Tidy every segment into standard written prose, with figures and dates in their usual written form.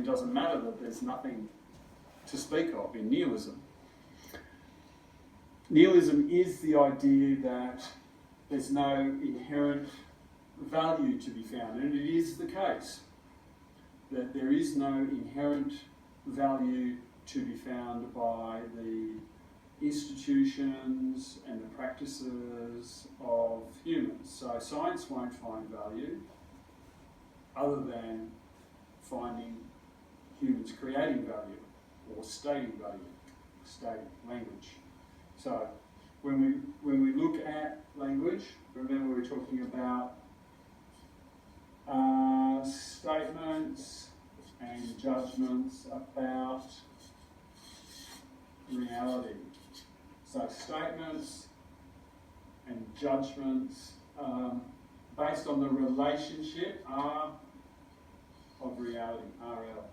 it doesn't matter that there's nothing to speak of in nihilism. Nihilism is the idea that there's no inherent value to be found, and it is the case that there is no inherent value to be found by the institutions and the practices of humans. So science won't find value other than finding humans creating value or stating value, stating language. So when we look at language, remember we're talking about statements and judgments about reality. So statements and judgments based on the relationship R of reality, RL.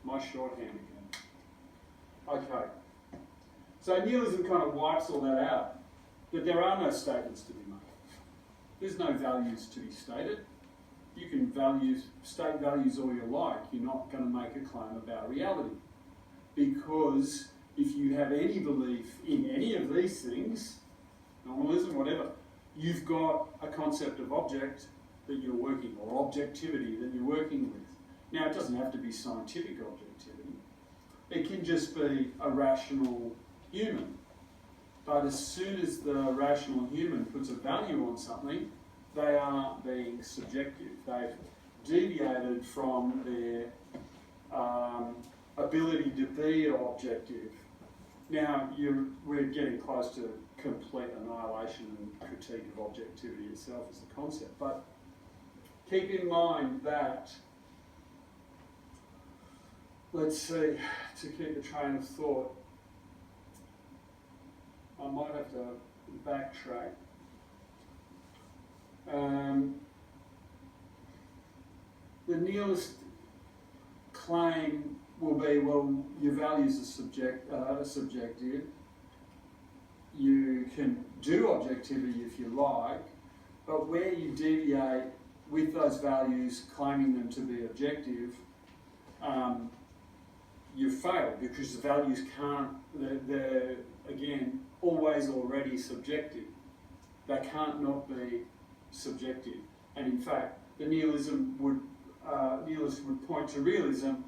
My shorthand again. Okay. So nihilism kind of wipes all that out, that there are no statements to be made. There's no values to be stated. You can state values all you like. You're not going to make a claim about reality. Because if you have any belief in any of these things, nominalism, whatever, you've got a concept of object that you're working, or objectivity that you're working with. Now, it doesn't have to be scientific objectivity. It can just be a rational human. But as soon as the rational human puts a value on something, they are being subjective. They've deviated from their ability to be objective. Now, we're getting close to complete annihilation and critique of objectivity itself as a concept. But keep in mind that, let's see, to keep the train of thought, I might have to backtrack. The nihilist claim will be, well, your values are subjective. You can do objectivity if you like, but where you deviate with those values, claiming them to be objective, you fail, because the values can't, they're again, always already subjective. They can't not be subjective. And in fact, the nihilist would point to realism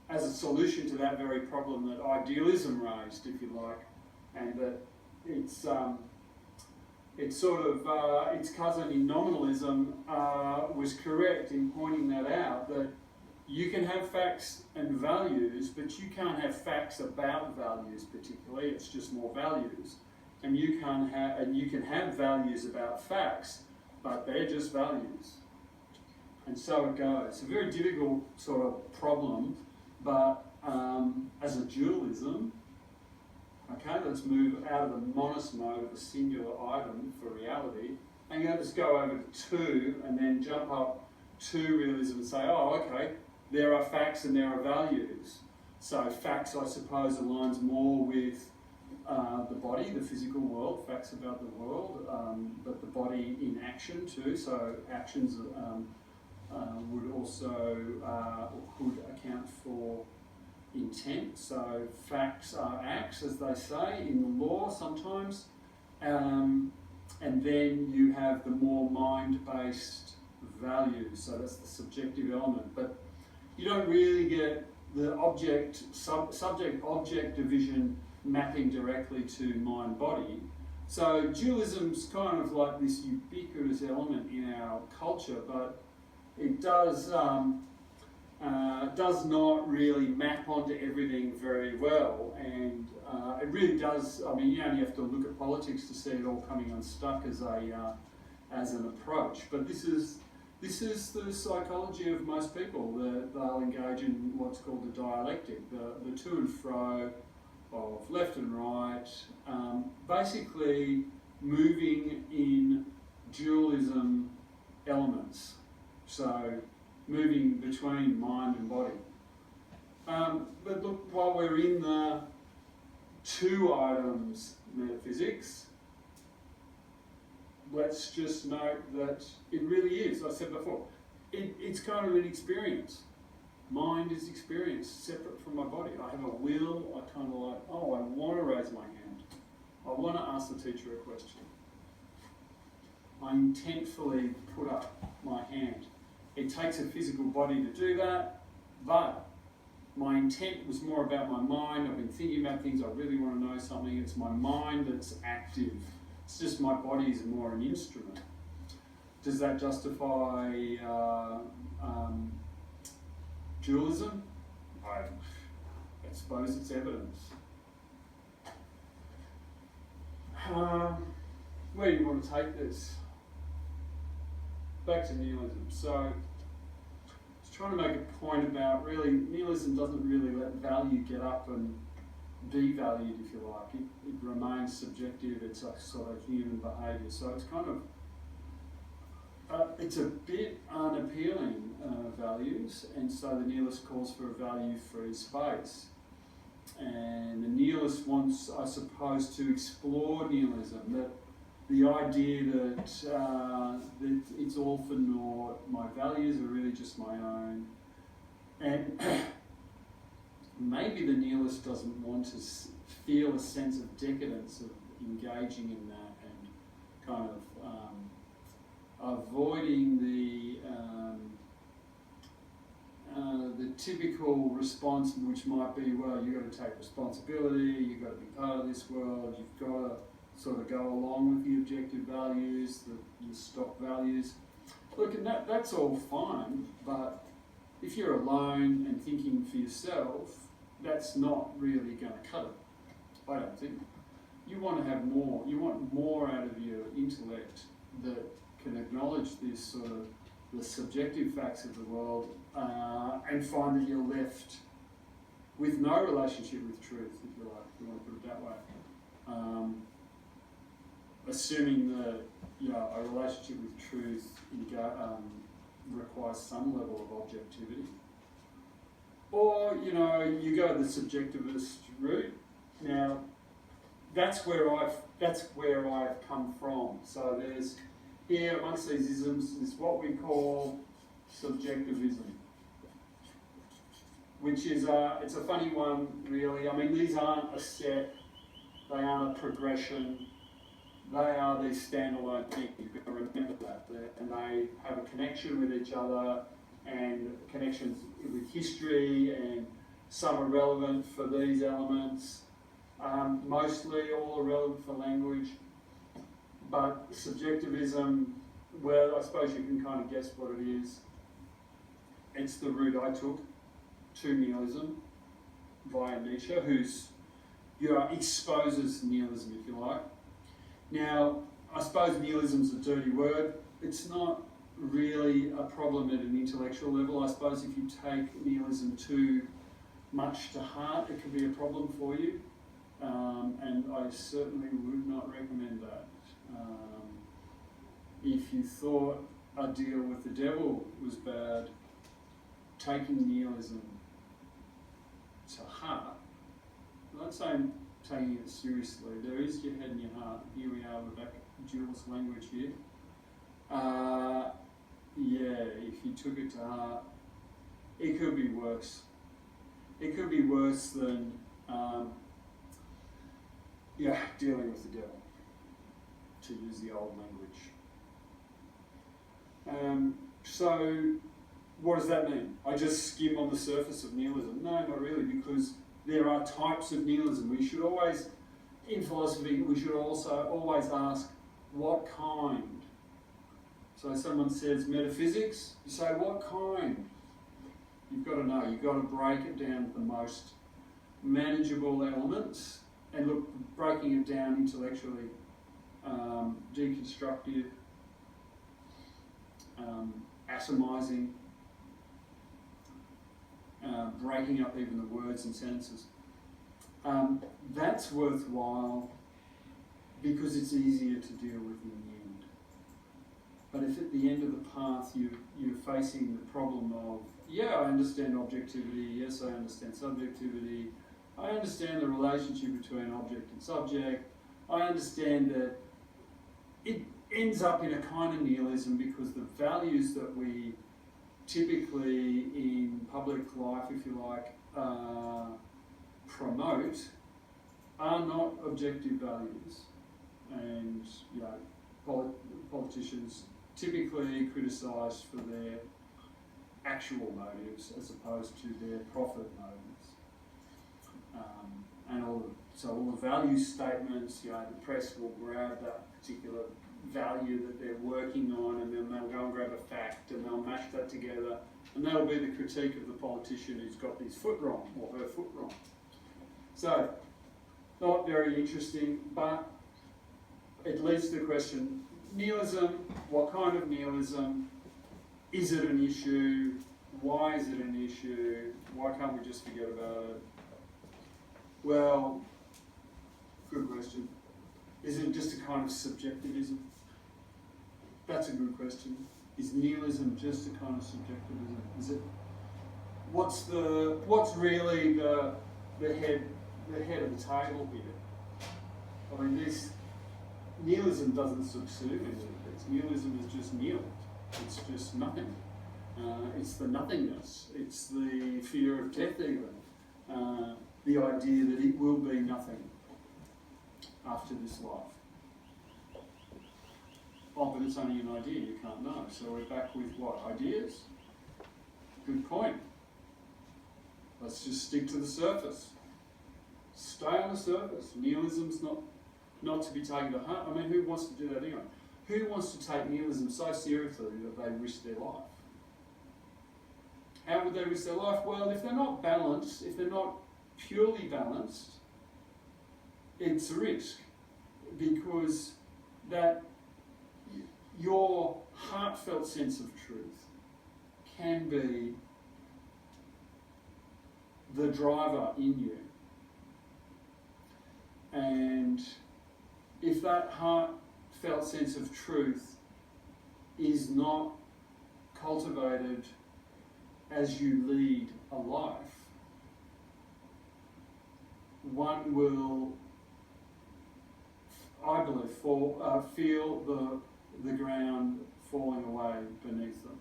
as a solution to that very problem that idealism raised, if you like, and that it's sort of its cousin in nominalism was correct in pointing that out, that you can have facts and values, but you can't have facts about values particularly. It's just more values, and you can have values about facts, but they're just values. And so it goes. It's a very difficult sort of problem, but as a dualism, okay, let's move out of the monist mode of a singular item for reality, and just go over to two, and then jump up to realism and say, oh, okay, there are facts and there are values. So facts, I suppose, aligns more with the body, the physical world, facts about the world, but the body in action too. So actions would also could account for intent. So facts are acts, as they say in the law sometimes, and then you have the more mind-based values. So that's the subjective element, but you don't really get the subject-object division mapping directly to mind-body. So dualism's kind of like this ubiquitous element in our culture, but it does not really map onto everything very well, and it really does. I mean, you only have to look at politics to see it all coming unstuck as an approach. But this is the psychology of most people. They'll engage in what's called the dialectic, the to and fro of left and right, basically moving in dualism elements. So moving between mind and body. But look, while we're in the two items metaphysics, let's just note that it really is, I said before, it's kind of an experience. Mind is experience, separate from my body. I have a will, I kind of like, oh, I want to raise my hand. I want to ask the teacher a question. I intentfully put up my hand. It takes a physical body to do that, but my intent was more about my mind. I've been thinking about things, I really want to know something. It's my mind that's active. It's just my body is more an instrument. Does that justify dualism? I suppose it's evidence. Where do you want to take this? Back to nihilism. So, I was trying to make a point about really, nihilism doesn't really let value get up and be valued, if you like. It remains subjective, it's a sort of human behaviour. So it's kind of, it's a bit unappealing values, and so the nihilist calls for a value-free space. And the nihilist wants, I suppose, to explore nihilism, that the idea that it's all for naught, my values are really just my own. And maybe the nihilist doesn't want to feel a sense of decadence of engaging in that and kind of avoiding the typical response, which might be, well, you've got to take responsibility, you've got to be part of this world, you've got to sort of go along with the objective values, the stock values. Look, and that's all fine, but if you're alone and thinking for yourself, that's not really going to cut it, I don't think. You want to have more, you want more out of your intellect that can acknowledge this sort of the subjective facts of the world and find that you're left with no relationship with truth, if you like, if you want to put it that way. Assuming that a relationship with truth requires some level of objectivity. Or, you go the subjectivist route. Now, that's where I've come from. So there's here amongst these isms is what we call subjectivism, which is it's a funny one, really. I mean, these aren't a set, they aren't a progression, they are these standalone things. You've got to remember that, and they have a connection with each other, and connections with history, and some are relevant for these elements. Mostly all are relevant for language. But subjectivism, well, I suppose you can kind of guess what it is. It's the route I took to nihilism via Nietzsche, who's exposes nihilism, if you like. Now, I suppose nihilism's a dirty word. It's not really a problem at an intellectual level. I suppose if you take nihilism too much to heart, it could be a problem for you. And I certainly would not recommend that. If you thought a deal with the devil was bad, taking nihilism to heart, I'm not saying taking it seriously, there is your head and your heart. Here we are, we're back at dualist language here. If you took it to heart, it could be worse. It could be worse than dealing with the devil, to use the old language. So, what does that mean? I just skim on the surface of nihilism? No, not really, because there are types of nihilism. We should always, in philosophy, we should also always ask, what kind? So someone says metaphysics, you say, what kind? You've got to know, you've got to break it down to the most manageable elements, and look, breaking it down intellectually, deconstructive, atomizing, breaking up even the words and sentences. That's worthwhile because it's easier to deal with in the end. But if at the end of the path you're facing the problem of, I understand objectivity, yes, I understand subjectivity, I understand the relationship between object and subject, I understand that it ends up in a kind of nihilism because the values that we typically in public life, if you like, promote are not objective values. And, you know, politicians typically criticised for their actual motives as opposed to their profit motives. And all the value statements, you know, the press will grab that particular value that they're working on, and then they'll go and grab a fact and they'll mash that together, and that'll be the critique of the politician who's got his foot wrong or her foot wrong. So, not very interesting, but it leads to the question, nihilism, what kind of nihilism? Is it an issue? Why is it an issue? Why can't we just forget about it? Well, good question. Is it just a kind of subjectivism? That's a good question. Is nihilism just a kind of subjectivism? Is it? What's really the head of the table here? I mean, this nihilism doesn't subsume any of this. Nihilism is just nihil. It's just nothing. It's the nothingness. It's the fear of death even. The idea that it will be nothing after this life. Oh, but it's only an idea, you can't know. So we're back with what? Ideas? Good point. Let's just stick to the surface. Stay on the surface. Nihilism's not to be taken to heart. I mean, who wants to do that anyway? Who wants to take nihilism so seriously that they risk their life? How would they risk their life? Well, if they're not balanced, if they're not purely balanced, it's a risk, because that your heartfelt sense of truth can be the driver in you. And if that heartfelt sense of truth is not cultivated as you lead a life, one will, I believe, feel the ground falling away beneath them.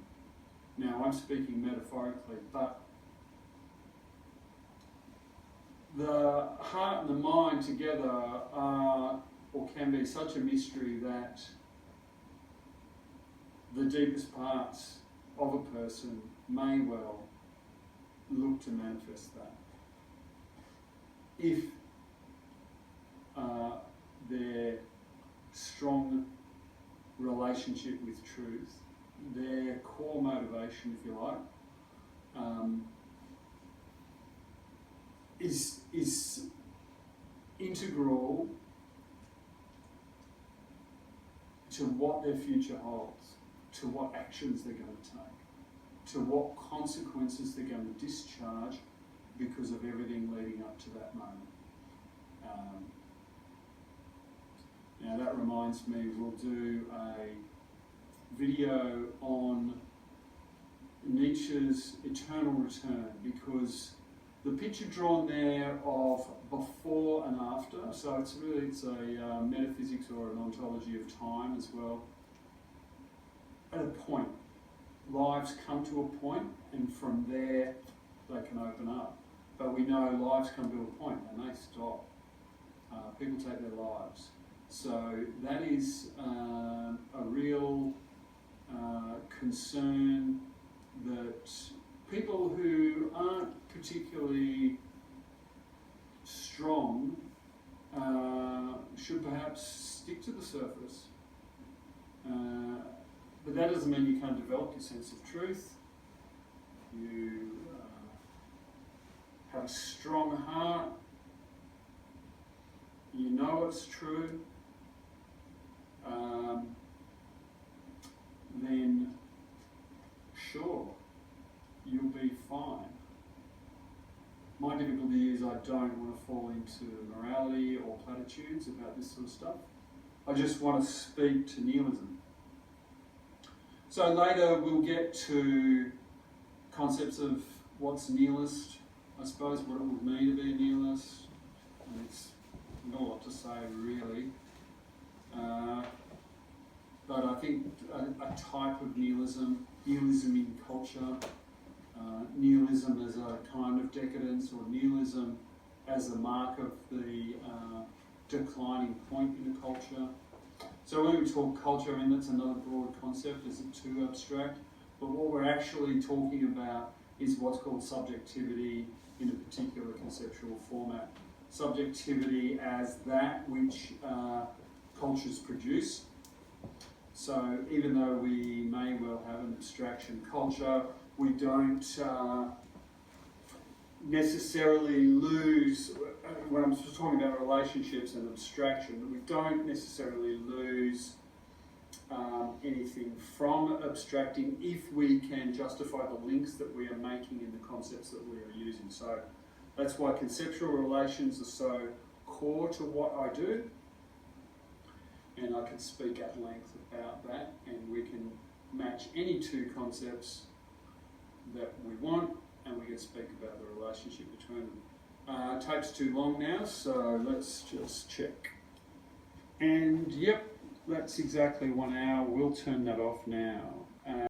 Now, I'm speaking metaphorically, but the heart and the mind together are, or can be, such a mystery that the deepest parts of a person may well look to manifest that. If their strong relationship with truth, their core motivation, if you like, is integral to what their future holds, to what actions they're going to take, to what consequences they're going to discharge because of everything leading up to that moment. Now that reminds me, we'll do a video on Nietzsche's eternal return, because the picture drawn there of before and after, so it's a metaphysics or an ontology of time as well. At a point, lives come to a point, and from there they can open up. But we know lives come to a point and they stop. People take their lives. So that is a real concern that people who aren't particularly strong should perhaps stick to the surface. But that doesn't mean you can't develop your sense of truth. You have a strong heart. You know it's true. Then sure, you'll be fine. My difficulty is I don't want to fall into morality or platitudes about this sort of stuff. I just want to speak to nihilism. So later we'll get to concepts of what's nihilist, I suppose, what it would mean to be a nihilist. And it's not a lot to say really. But I think a type of nihilism nihilism in culture, nihilism as a kind of decadence, or nihilism as a mark of the declining point in a culture. So when we talk culture, I mean, that's another broad concept. Is it too abstract? But what we're actually talking about is what's called subjectivity in a particular conceptual format. Subjectivity as that which cultures produce. So even though we may well have an abstraction culture, we don't necessarily lose, when I'm talking about relationships and abstraction, we don't necessarily lose anything from abstracting if we can justify the links that we are making in the concepts that we are using. So that's why conceptual relations are so core to what I do, and I can speak at length about that, and we can match any two concepts that we want, and we can speak about the relationship between them. It takes too long now, so let's just check. And yep, that's exactly 1 hour. We'll turn that off now.